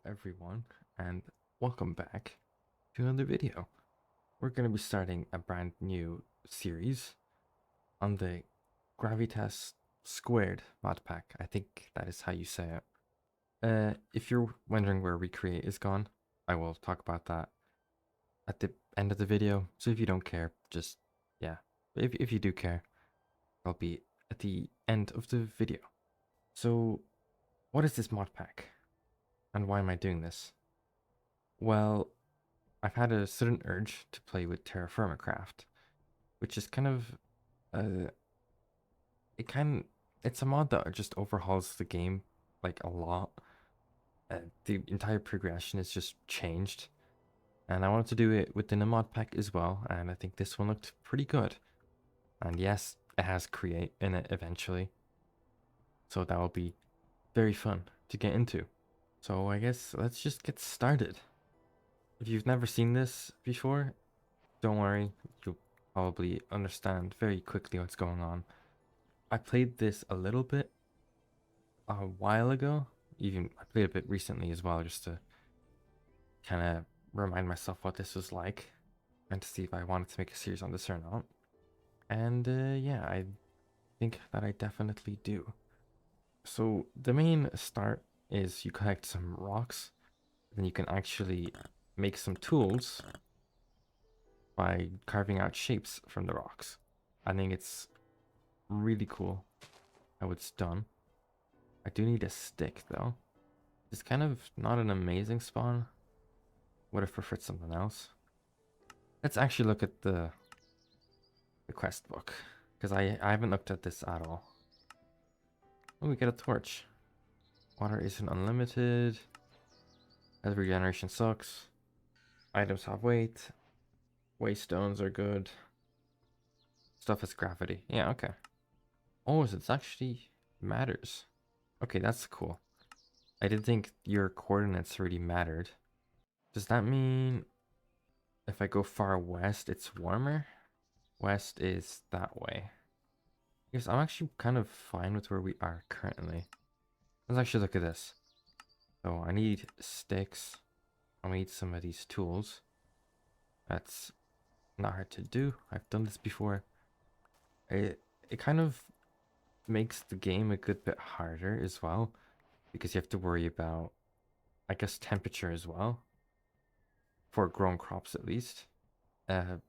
everyone, and welcome back to another video. We're going to be starting a brand new series on the Gravitas² mod pack. I think that is how you say it. If you're wondering where Recreate is gone, I will talk about that at the end of the video. So if you don't care, just, yeah. If you do care, I'll be at the end of the video. So what is this mod pack? And why am I doing this? Well, I've had a sudden urge to play with Terraformacraft, which is kind of uh it's a mod that just overhauls the game like a lot. The entire progression is just changed, and I wanted to do it within a mod pack as well, and I think this one looked pretty good. And yes, it has create in it eventually, so that will be very fun to get into. So I guess let's just get started. If you've never seen this before, don't worry, you'll probably understand very quickly what's going on. I played this a little bit a while ago, even I played a bit recently as well, just to kind of remind myself what this was like and to see if I wanted to make a series on this or not. And yeah, I think that I definitely do. So the main start is you collect some rocks, then you can actually make some tools by carving out shapes from the rocks. I think it's really cool how it's done. I do need a stick though. It's kind of not an amazing spawn. Would have preferred something else. Let's actually look at the quest book, because I haven't looked at this at all. Oh, we get a torch. Water isn't unlimited. As regeneration sucks. Items have weight. Waystones are good. Stuff has gravity. Yeah, okay. Oh, so it's actually matters. Okay, that's cool. I didn't think your coordinates really mattered. Does that mean if I go far west, it's warmer? West is that way. Yes, I'm actually kind of fine with where we are currently. Let's actually look at this. So I need sticks. I need some of these tools. That's not hard to do. I've done this before. It kind of makes the game a good bit harder as well, because you have to worry about, I guess, temperature as well. For grown crops at least.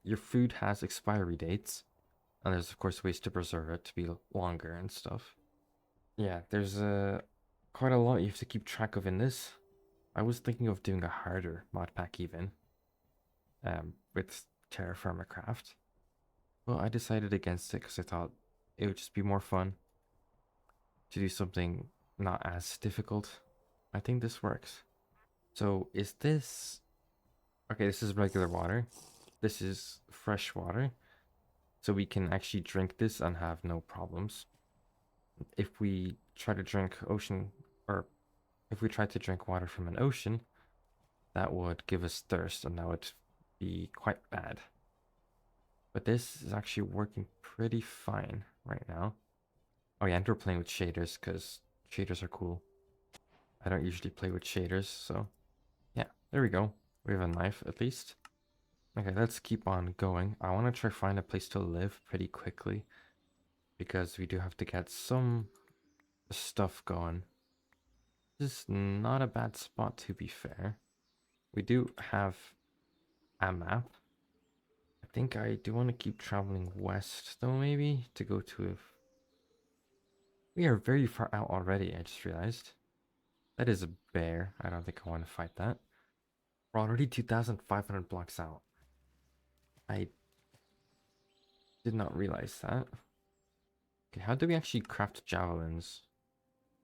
Your food has expiry dates, and there's of course ways to preserve it to be longer and stuff. Yeah, there's quite a lot you have to keep track of in this. I was thinking of doing a harder mod pack even, with Terraformacraft, but I decided against it because I thought it would just be more fun to do something not as difficult. I think this works. So is this... Okay, this is regular water. This is fresh water. So we can actually drink this and have no problems. If we try to drink ocean, or if we try to drink water from an ocean, that would give us thirst and that would be quite bad. But this is actually working pretty fine right now. Oh yeah, and we're playing with shaders because shaders are cool. I don't usually play with shaders, so yeah, there we go. We have a knife at least. Okay, let's keep on going. I want to try find a place to live pretty quickly, because we do have to get some stuff going. This is not a bad spot, to be fair. We do have a map. I think I do want to keep traveling west though, maybe, to go to a... We are very far out already, I just realized. That is a bear. I don't think I want to fight that. We're already 2,500 blocks out. I did not realize that. Okay, how do we actually craft javelins?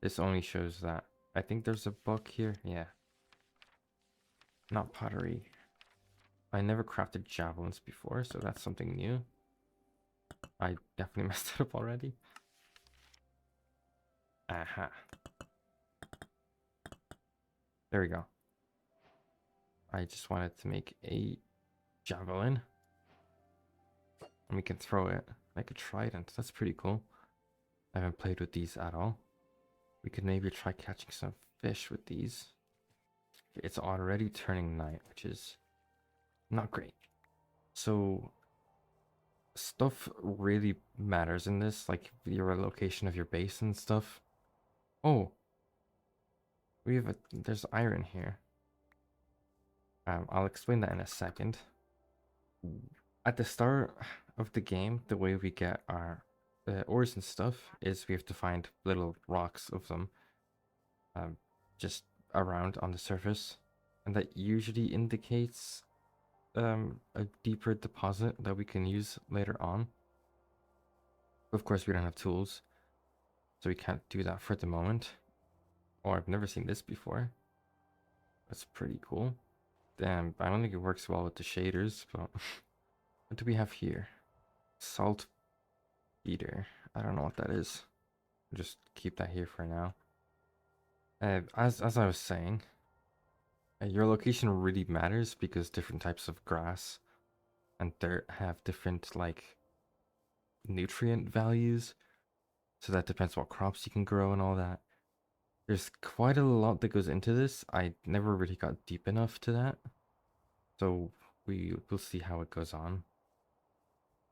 This only shows that. I think there's a book here. Yeah. Not pottery. I never crafted javelins before, so that's something new. I definitely messed it up already. Aha. There we go. I just wanted to make a javelin. And we can throw it like a trident. That's pretty cool. I haven't played with these at all. We could maybe try catching some fish with these. it's already turning night, which is not great. So stuff really matters in this, like your location of your base and stuff. Oh, there's iron here. I'll explain that in a second. At the start of the game, the way we get our ores and stuff is we have to find little rocks of them just around on the surface, and that usually indicates a deeper deposit that we can use later on. Of course, we don't have tools, so we can't do that for the moment. Oh, I've never seen this before. That's pretty cool. Damn, I don't think it works well with the shaders, but what do we have here? Salt beater. I don't know what that is. I'll just keep that here for now. As I was saying, your location really matters because different types of grass and dirt have different like nutrient values. So that depends what crops you can grow and all that. There's quite a lot that goes into this. I never really got deep enough to that. So we'll see how it goes on.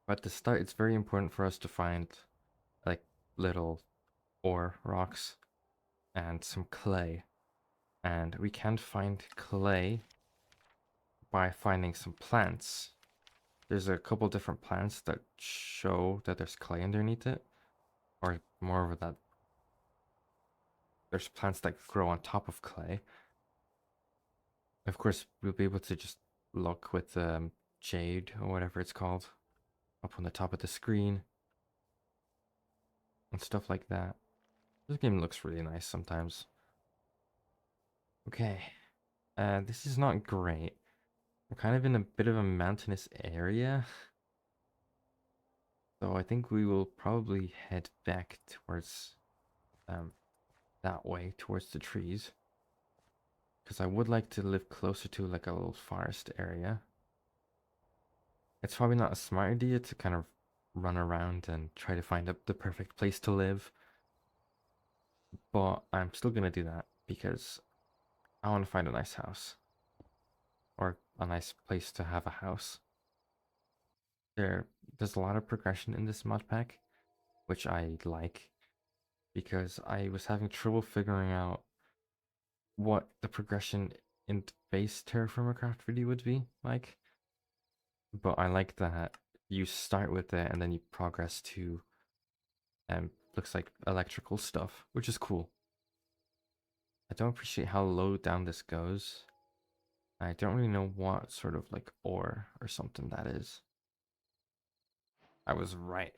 But to start, it's very important for us to find like little ore rocks and some clay. And we can find clay by finding some plants. There's a couple different plants that show that there's clay underneath it. Or more of that. There's plants that grow on top of clay. Of course, we'll be able to just look with jade or whatever it's called up on the top of the screen and stuff like that. This game looks really nice sometimes. Okay, this is not great. We're kind of in a bit of a mountainous area, so I think we will probably head back towards that way, towards the trees, because I would like to live closer to like a little forest area. It's probably not a smart idea to kind of run around and try to find the perfect place to live, but I'm still gonna do that because I want to find a nice house or a nice place to have a house. There's a lot of progression in this mod pack, which I like because I was having trouble figuring out what the progression in base Terraformer Craft video would be like. But I like that you start with it and then you progress to looks like electrical stuff, which is cool. I don't appreciate how low down this goes. I don't really know what sort of like ore or something that is. I was right.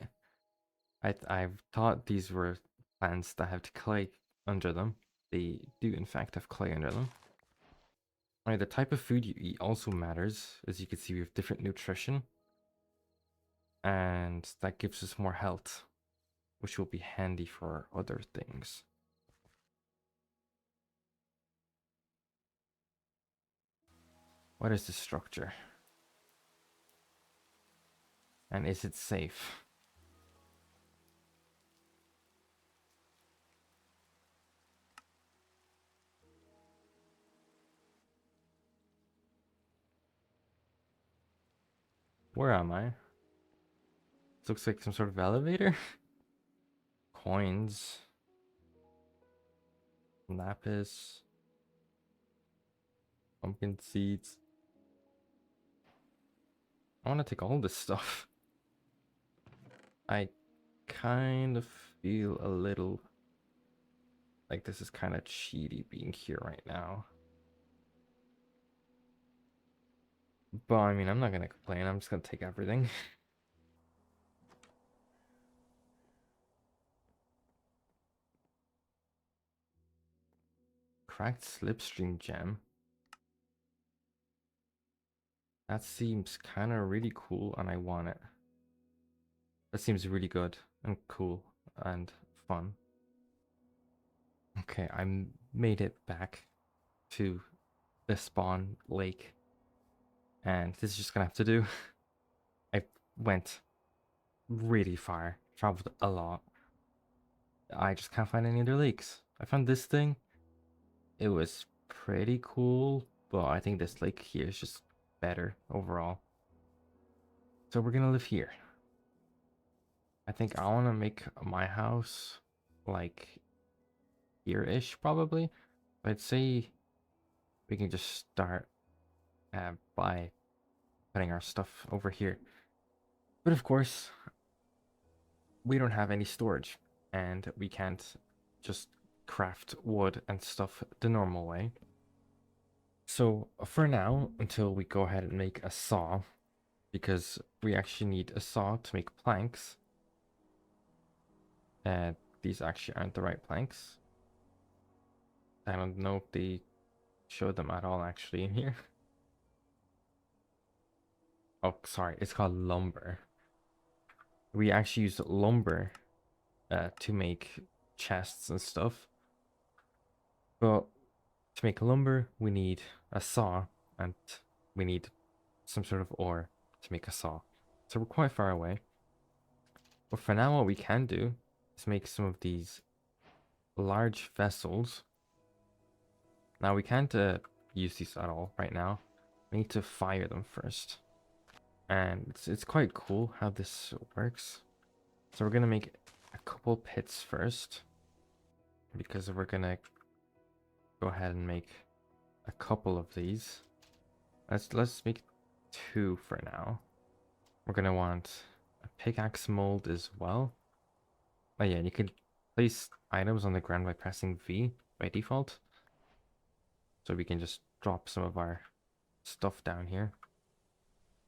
I've thought these were plants that have clay under them. They do in fact have clay under them. Alright, the type of food you eat also matters. As you can see, we have different nutrition. And that gives us more health, which will be handy for other things. What is the structure? And is it safe? Where am I? This looks like some sort of elevator. Coins. Lapis. Pumpkin seeds. I want to take all this stuff. I kind of feel a little like this is kind of cheaty being here right now. But I mean, I'm not gonna complain. I'm just gonna take everything. Cracked slipstream gem. That seems kind of really cool and I want it. That seems really good and cool and fun. Okay, I made it back to the spawn lake. And this is just gonna have to do. I went really far, traveled a lot. I just can't find any other lakes. I found this thing. It was pretty cool, but I think this lake here is just better overall. So we're gonna live here. I think I want to make my house like here-ish probably. I'd say we can just start by putting our stuff over here. But of course, we don't have any storage and we can't just craft wood and stuff the normal way. So for now, until we go ahead and make a saw, because we actually need a saw to make planks. And these actually aren't the right planks. I don't know if they show them at all actually in here. Oh, sorry, it's called lumber. We actually use lumber to make chests and stuff. But to make lumber, we need a saw, and we need some sort of ore to make a saw. So we're quite far away. But for now, what we can do is make some of these large vessels. Now we can't use these at all right now. We need to fire them first. And it's quite cool how this works. So we're gonna make a couple pits first, because we're gonna go ahead and make a couple of these. Let's make 2 for now. We're gonna want a pickaxe mold as well. Oh yeah, and you can place items on the ground by pressing V by default. So we can just drop some of our stuff down here.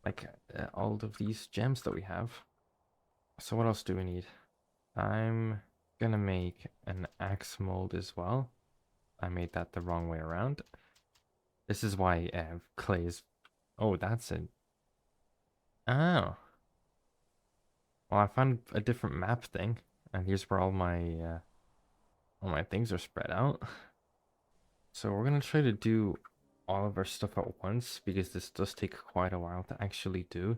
Like all of these gems that we have. So what else do we need? I'm gonna make an axe mold as well. I made that the wrong way around. This is why clay is... Oh, that's it. Oh. Well, I found a different map thing. And here's where all my things are spread out. So we're gonna try to do all of our stuff at once, because this does take quite a while to actually do.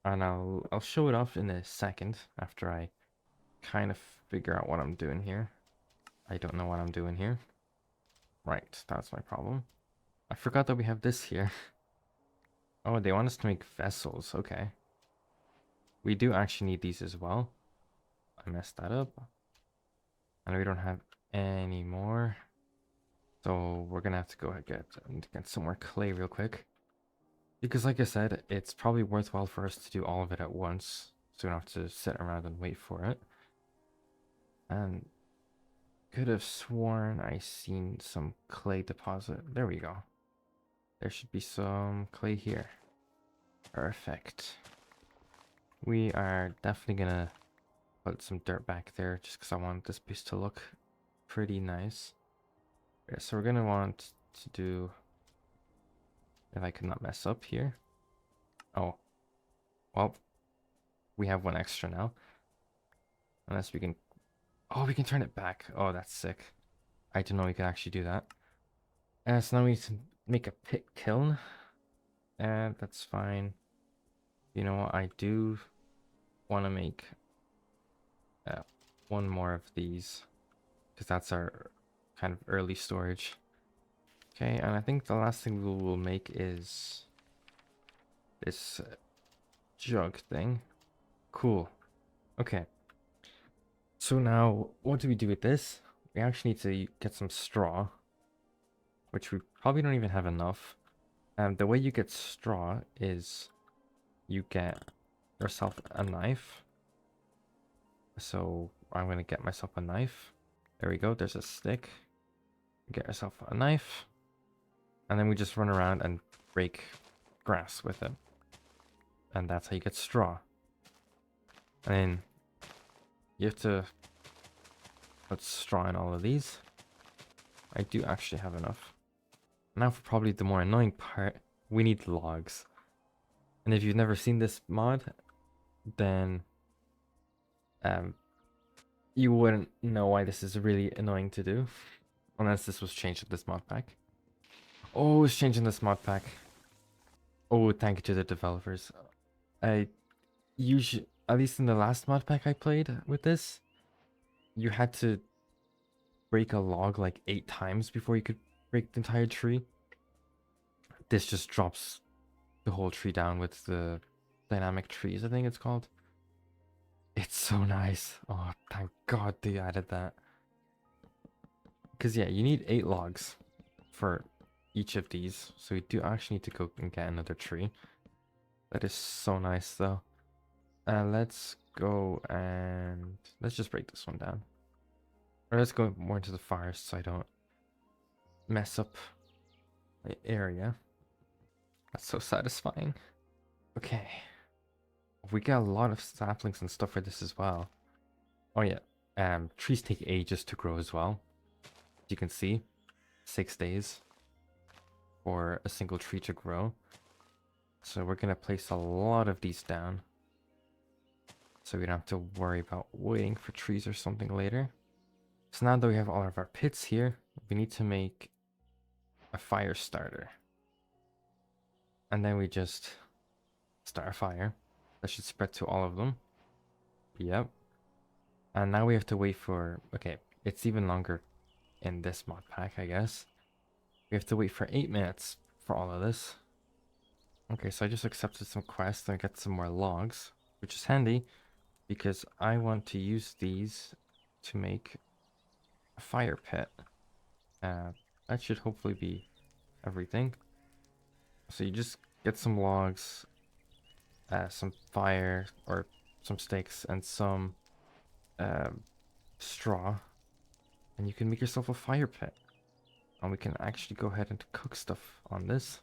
And I'll show it off in a second after I kind of figure out what I'm doing here. I don't know what I'm doing here. Right, that's my problem. I forgot that we have this here. Oh, they want us to make vessels. Okay. We do actually need these as well. I messed that up. And we don't have any more. So we're gonna have to go ahead and get some more clay real quick. Because like I said, it's probably worthwhile for us to do all of it at once. So we don't have to sit around and wait for it. And could have sworn I seen some clay deposit. There we go. There should be some clay here. Perfect. We are definitely gonna put some dirt back there just because I want this piece to look pretty nice. Yeah, so we're gonna want to do, if I could not mess up here. Oh, well, we have one extra now. Unless we can, oh, we can turn it back. Oh, that's sick. I didn't know we could actually do that. So now we need to make a pit kiln. And that's fine. You know what, I do want to make one more of these, because that's our kind of early storage. Okay, and I think the last thing we will make is this jug thing. Cool. Okay. So now, what do we do with this? We actually need to get some straw, which we probably don't even have enough. The way you get straw is you get yourself a knife. So I'm going to get myself a knife. There we go. There's a stick. Get yourself a knife. And then we just run around and break grass with it. And that's how you get straw. And then you have to put straw in all of these. I do actually have enough. Now for probably the more annoying part, we need logs. And if you've never seen this mod, then you wouldn't know why this is really annoying to do. Unless this was changed in this mod pack. Oh, it's changed in this mod pack. Oh, thank you to the developers. I usually, at least in the last mod pack I played with this, you had to break a log like 8 times before you could break the entire tree. This just drops the whole tree down with the dynamic trees, I think it's called. It's so nice. Oh, thank God they added that. Because yeah, you need 8 logs for each of these. So we do actually need to go and get another tree. That is so nice though. Let's go and let's just break this one down. Or let's go more into the forest so I don't mess up the area. That's so satisfying. Okay. We got a lot of saplings and stuff for this as well. Oh yeah. Trees take ages to grow as well. As you can see, 6 days for a single tree to grow. So we're gonna place a lot of these down, so we don't have to worry about waiting for trees or something later. So now that we have all of our pits here, we need to make a fire starter. And then we just start a fire. That should spread to all of them. Yep. And now we have to wait for... Okay, it's even longer in this mod pack, I guess. We have to wait for 8 minutes for all of this. Okay, so I just accepted some quests and got some more logs, which is handy because I want to use these to make a fire pit. That should hopefully be everything. So you just get some logs, some fire or some sticks, and some straw, and you can make yourself a fire pit. And we can actually go ahead and cook stuff on this.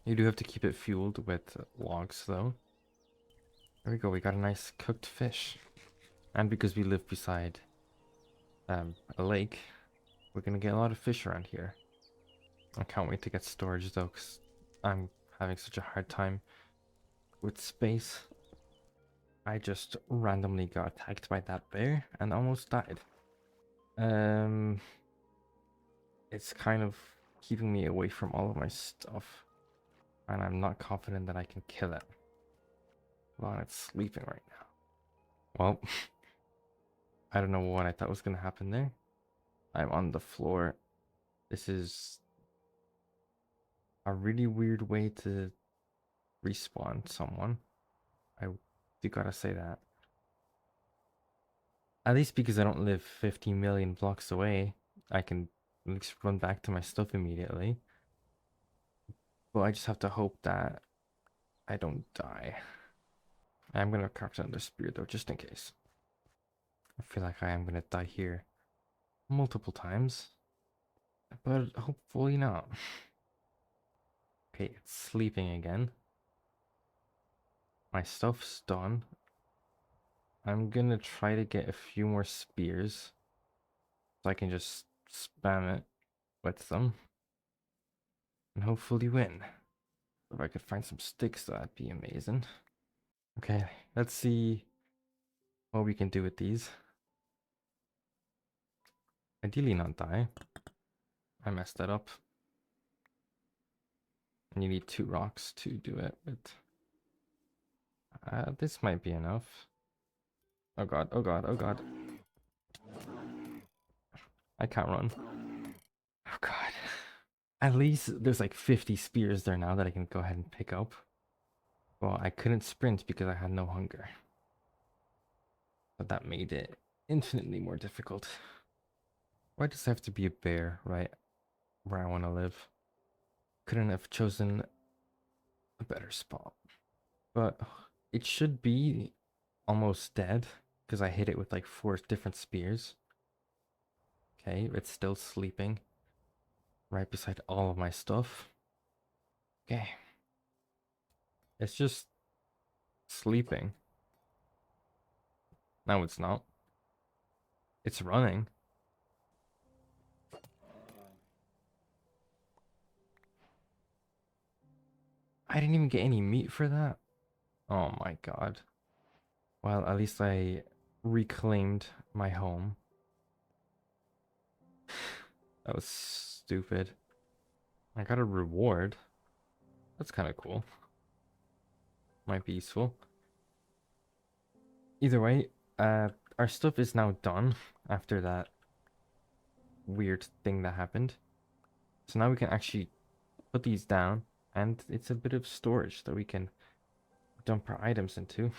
You do have to keep it fueled with logs though. There we go, we got a nice cooked fish. And because we live beside a lake, we're gonna get a lot of fish around here. I can't wait to get storage though, because I'm having such a hard time with space. I just randomly got attacked by that bear and almost died. It's kind of keeping me away from all of my stuff, and I'm not confident that I can kill it. Well, it's sleeping right now. Well, I don't know what I thought was gonna happen there. I'm on the floor. This is a really weird way to respawn someone. I do gotta say that. At least because I don't live 50 million blocks away, I can at least run back to my stuff immediately. But I just have to hope that I don't die. I'm gonna craft another spear though, just in case. I feel like I am gonna die here multiple times, but hopefully not. Okay, it's sleeping again. My stuff's done. I'm gonna try to get a few more spears so I can just spam it with them and hopefully win. If I could find some sticks, that'd be amazing. Okay, let's see what we can do with these. Ideally not die. I messed that up. And you need 2 rocks to do it, but this might be enough. Oh god, oh god, oh god. I can't run. Oh god. At least there's like 50 spears there now that I can go ahead and pick up. Well, I couldn't sprint because I had no hunger. But that made it infinitely more difficult. Why does it have to be a bear right where I want to live? Couldn't have chosen a better spot. But it should be almost dead because I hit it with like 4 different spears. Okay, it's still sleeping right beside all of my stuff. Okay. It's just sleeping. No, it's not. It's running. I didn't even get any meat for that. Oh my god. Well, at least I reclaimed my home. That was stupid. I got a reward. That's kind of cool. Might be useful. Either way, our stuff is now done after that weird thing that happened. So now we can actually put these down, and it's a bit of storage that we can dump our items into,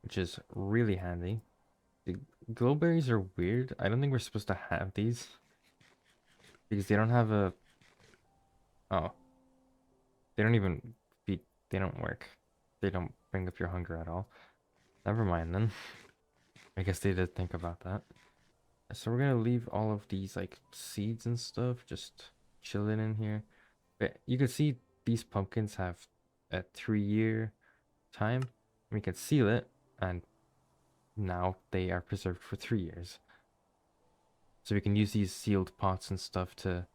which is really handy. The glowberries are weird. I don't think we're supposed to have these because they don't have a... Oh, they don't even feed. They don't work. They don't bring up your hunger at all. Never mind then. I guess they did think about that. So we're gonna leave all of these like seeds and stuff just chilling in here. But you can see these pumpkins have a 3-year time. We can seal it, and now they are preserved for 3 years. So we can use these sealed pots and stuff to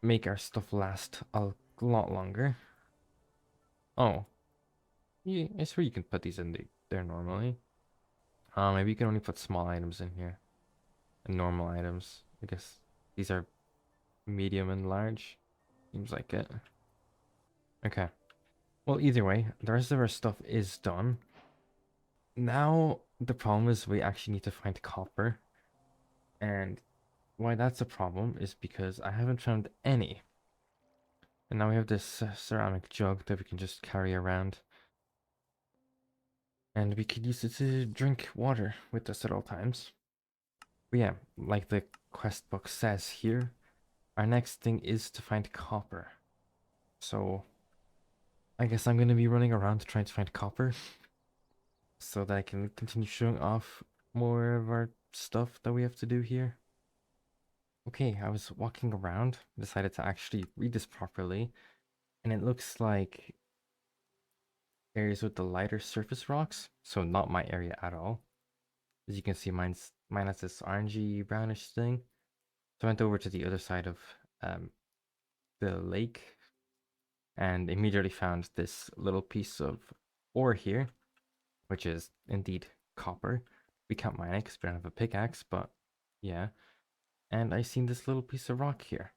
make our stuff last a lot longer. Oh, yeah, I swear you can put these in there normally. Maybe you can only put small items in here and normal items. I guess these are medium and large. Seems like it. Okay. Well, either way, the rest of our stuff is done. Now, the problem is we actually need to find copper. And why that's a problem is because I haven't found any. And now we have this ceramic jug that we can just carry around. And we could use it to drink water with us at all times. But yeah, like the quest book says here, our next thing is to find copper. So I guess I'm going to be running around trying to find copper so that I can continue showing off more of our stuff that we have to do here. Okay, I was walking around, decided to actually read this properly, and it looks like areas with the lighter surface rocks, so not my area at all. As you can see, mine has this orangey brownish thing. So I went over to the other side of the lake and immediately found this little piece of ore here, which is indeed copper. We can't mine it because we don't have a pickaxe, but yeah. And I seen this little piece of rock here,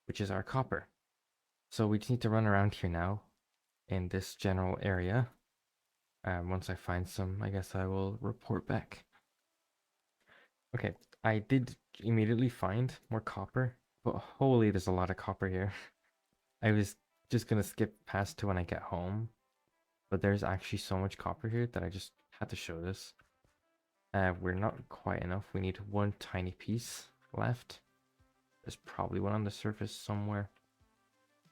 which is our copper. So we just need to run around here now in this general area. Once I find some, I guess I will report back. Okay, I did immediately find more copper, but holy, there's a lot of copper here. I was just gonna skip past to when I get home, but there's actually so much copper here that I just had to show this. We're not quite enough. We need one tiny piece left. There's probably one on the surface somewhere.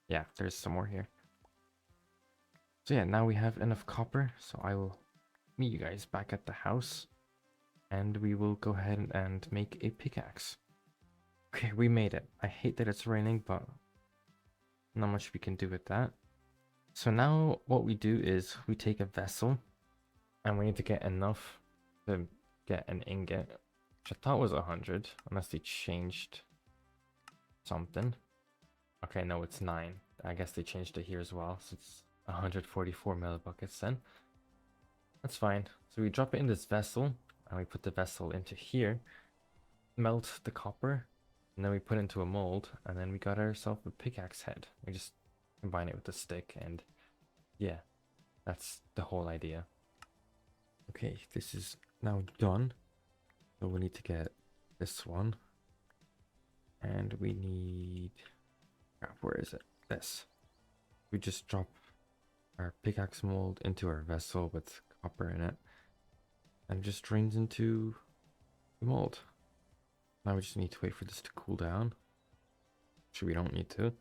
Yeah, there's some more here. So yeah, now we have enough copper, so I will meet you guys back at the house, and we will go ahead and make a pickaxe. Okay, we made it. I hate that it's raining, but not much we can do with that. So now what we do is we take a vessel, and we need to get enough to get an ingot, which I thought was 100, unless they changed something. Okay, no, it's 9. I guess they changed it here as well, so it's 144 millibuckets then. That's fine. So we drop it in this vessel, and we put the vessel into here, melt the copper, and then we put it into a mold, and then we got ourselves a pickaxe head. We just combine it with the stick, and yeah, that's the whole idea. Okay, this is now done. So we need to get this one. And we need... crap, where is it? This. We just drop our pickaxe mold into our vessel with copper in it. And it just drains into the mold. Now we just need to wait for this to cool down. Actually, we don't need to.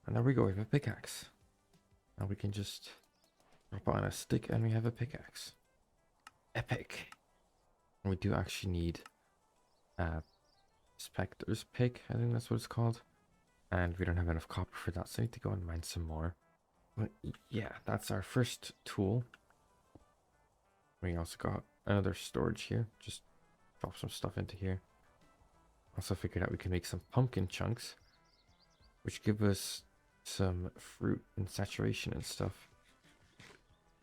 And there we go, we have a pickaxe. Now we can just drop it on a stick and we have a pickaxe. Epic! We do actually need Spectre's pick, I think that's what it's called. And we don't have enough copper for that, so I need to go and mine some more. But yeah, that's our first tool. We also got another storage here. Just drop some stuff into here. Also figured out we can make some pumpkin chunks, which give us some fruit and saturation and stuff.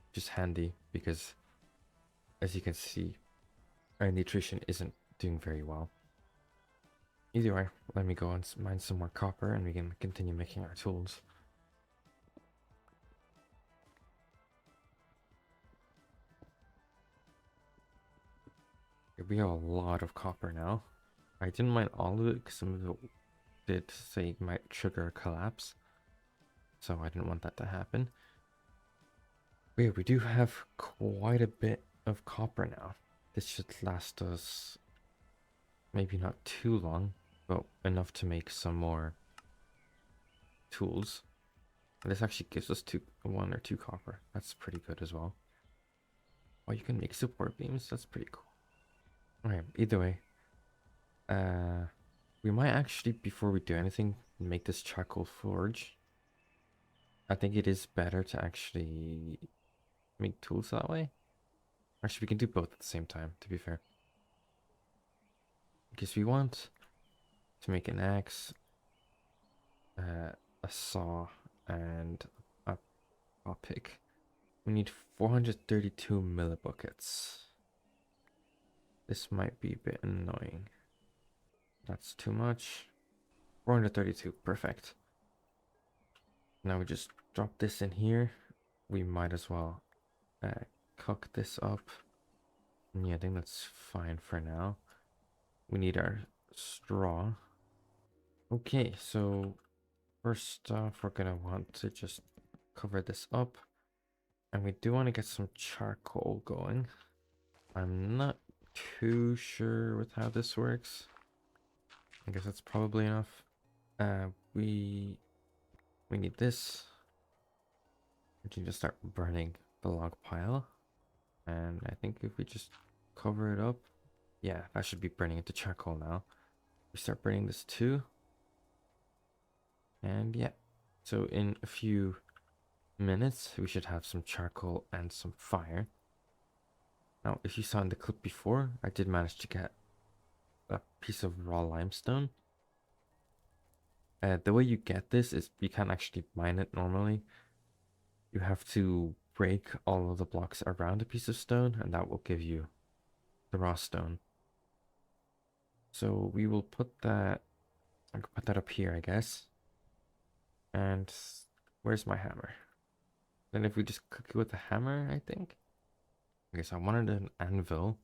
Which is handy because, as you can see, our nutrition isn't doing very well. Either way, let me go and mine some more copper and we can continue making our tools. We have a lot of copper now. I didn't mind all of it because some of it did say might trigger a collapse. So I didn't want that to happen. But yeah, we do have quite a bit of copper now. This should last us maybe not too long, but enough to make some more tools. And this actually gives us 1 or 2 copper. That's pretty good as well. Oh, you can make support beams. That's pretty cool. Alright, either way. We might actually, before we do anything, make this charcoal forge. I think it is better to actually make tools that way. Actually, we can do both at the same time, to be fair. Because we want to make an axe, a saw, and a pick. We need 432 millibuckets. This might be a bit annoying. That's too much. 432, perfect. Now we just drop this in here. We might as well cook this up. Yeah, I think that's fine for now. We need our straw. Okay, so first off, we're gonna want to just cover this up. And we do want to get some charcoal going. I'm not too sure with how this works. I guess that's probably enough. We need this. We can just start burning the log pile. And I think if we just cover it up, yeah, that should be burning into charcoal now. We start burning this too. And yeah, so in a few minutes, we should have some charcoal and some fire. Now, if you saw in the clip before, I did manage to get a piece of raw limestone. The way you get this is you can't actually mine it normally. You have to break all of the blocks around a piece of stone, and that will give you the raw stone. So we will put that, I can put that up here, I guess. And where's my hammer? Then if we just cook it with a hammer, I think. Okay, so I wanted an anvil.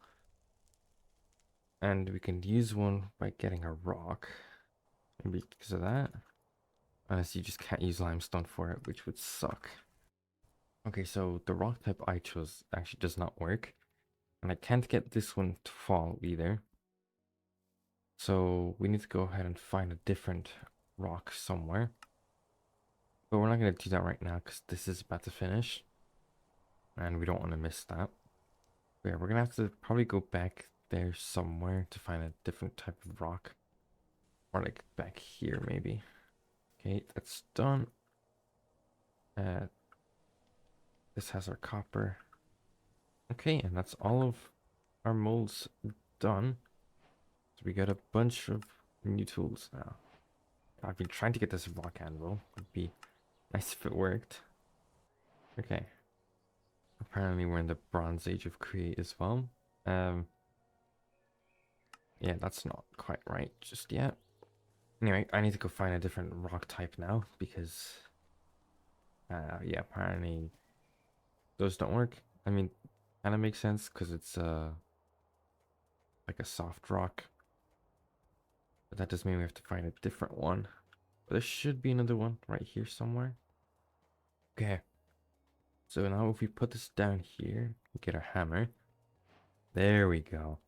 And we can use one by getting a rock. Maybe because of that. Unless you just can't use limestone for it, which would suck. Okay, so the rock type I chose actually does not work. And I can't get this one to fall either. So we need to go ahead and find a different rock somewhere. But we're not going to do that right now because this is about to finish. And we don't want to miss that. But yeah, we're going to have to probably go back there somewhere to find a different type of rock. Or like back here maybe. Okay, that's done. This has our copper. Okay, and that's all of our molds done. So we got a bunch of new tools now. I've been trying to get this rock anvil. Would be nice if it worked. Okay. Apparently we're in the Bronze Age of Create as well. Yeah, that's not quite right just yet. Anyway, I need to go find a different rock type now because yeah, apparently those don't work. I mean, kind of makes sense because it's like a soft rock. But that does mean we have to find a different one. But there should be another one right here somewhere. Okay. So now if we put this down here, we get our hammer. There we go.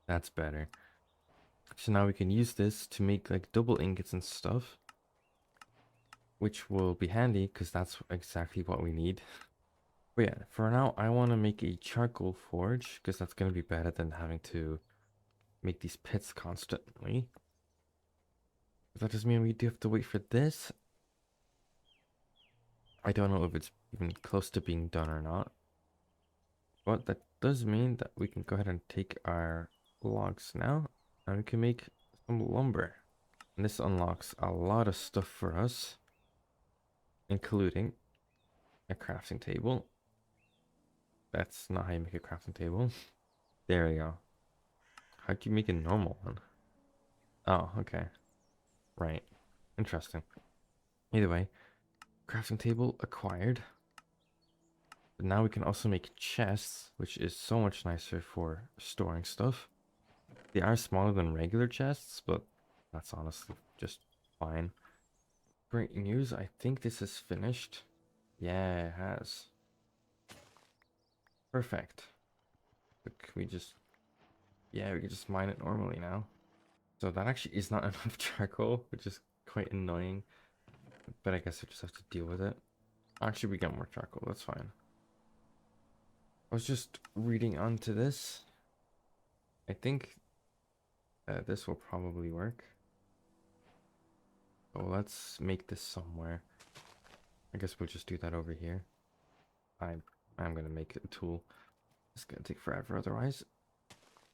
That's better. So now we can use this to make like double ingots and stuff. Which will be handy because that's exactly what we need. But yeah, for now I want to make a charcoal forge because that's going to be better than having to make these pits constantly. That does mean we do have to wait for this. I don't know if it's even close to being done or not. But that does mean that we can go ahead and take our logs now and we can make some lumber. And this unlocks a lot of stuff for us, including a crafting table. That's not how you make a crafting table. There we go. How do you make a normal one? Oh, okay. Right. Interesting. Either way, crafting table acquired. But now we can also make chests, which is so much nicer for storing stuff. They are smaller than regular chests, but that's honestly just fine. Great news, I think this is finished. Yeah, it has. Perfect. Look, we just, yeah, we can just mine it normally now. So that actually is not enough charcoal, which is quite annoying. But I guess I just have to deal with it. Actually, we get more charcoal, that's fine. I was just reading onto this. I think this will probably work. So let's make this somewhere. I guess we'll just do that over here. I'm gonna make a tool. It's gonna take forever otherwise.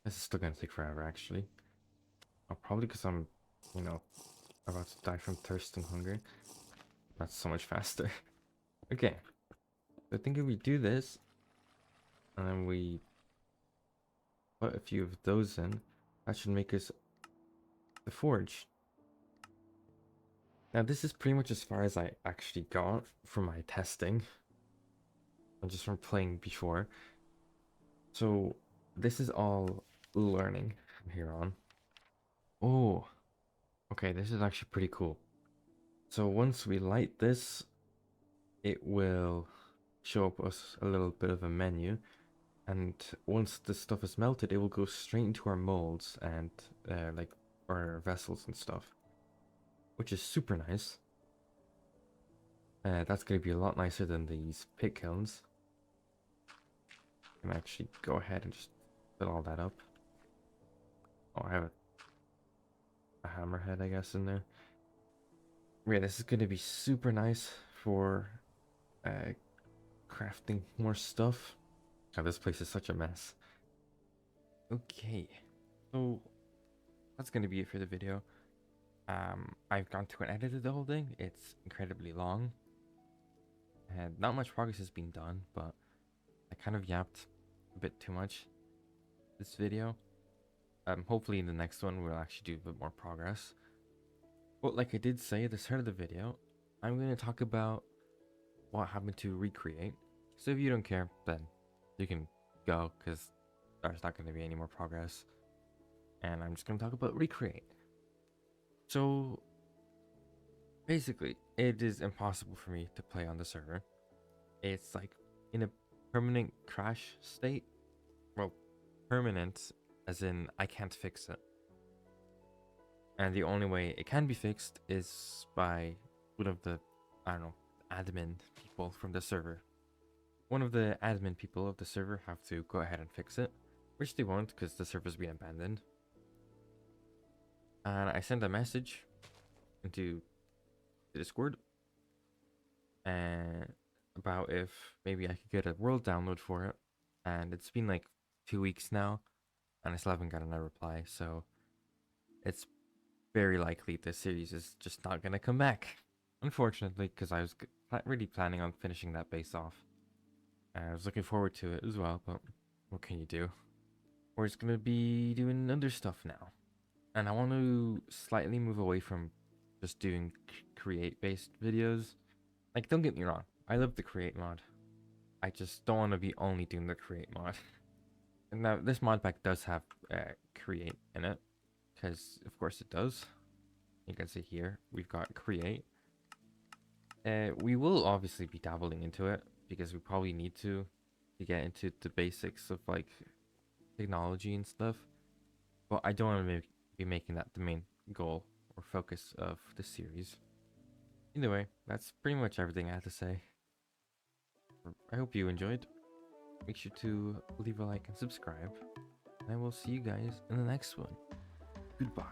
This is still gonna take forever actually. Oh, probably because I'm, you know, about to die from thirst and hunger. That's so much faster. Okay. So I think if we do this, and then we put a few of those in, that should make us the forge. Now this is pretty much as far as I actually got from my testing. And just from playing before. So this is all learning from here on. Oh, okay, this is actually pretty cool. So once we light this, it will show up us a little bit of a menu. And once the stuff is melted, it will go straight into our molds and like our vessels and stuff, which is super nice. That's going to be a lot nicer than these pit kilns. I can actually go ahead and just fill all that up. Oh, I have a hammerhead, I guess, in there. Yeah, this is going to be super nice for crafting more stuff. God, this place is such a mess. Okay, so that's going to be it for the video. I've gone through and edited the whole thing. It's incredibly long. And not much progress has been done, but I kind of yapped a bit too much this video. Hopefully in the next one we'll actually do a bit more progress. But like I did say at the start of the video, I'm going to talk about what happened to recreate. So if you don't care, then you can go, because there's not going to be any more progress. And I'm just going to talk about recreate. So basically, it is impossible for me to play on the server. It's like in a permanent crash state. Well, permanent as in I can't fix it. And the only way it can be fixed is by one of the, I don't know, admin people from the server. One of the admin people of the server have to go ahead and fix it, which they won't because the server's been abandoned. And I sent a message into the Discord and about if maybe I could get a world download for it. And it's been like 2 weeks now, and I still haven't gotten a reply. So it's very likely this series is just not gonna come back, unfortunately, because I was really planning on finishing that base off. I was looking forward to it as well, but what can you do? We're just gonna be doing other stuff now. And I want to slightly move away from just doing create-based videos. Like, don't get me wrong, I love the create mod. I just don't want to be only doing the create mod. And now, this mod pack does have create in it, because of course it does. You can see here, we've got create. We will obviously be dabbling into it, because we probably need to get into the basics of like technology and stuff. But I don't want to be making that the main goal or focus of the series. Either way, that's pretty much everything I had to say. I hope you enjoyed. Make sure to leave a like and subscribe. And I will see you guys in the next one. Goodbye.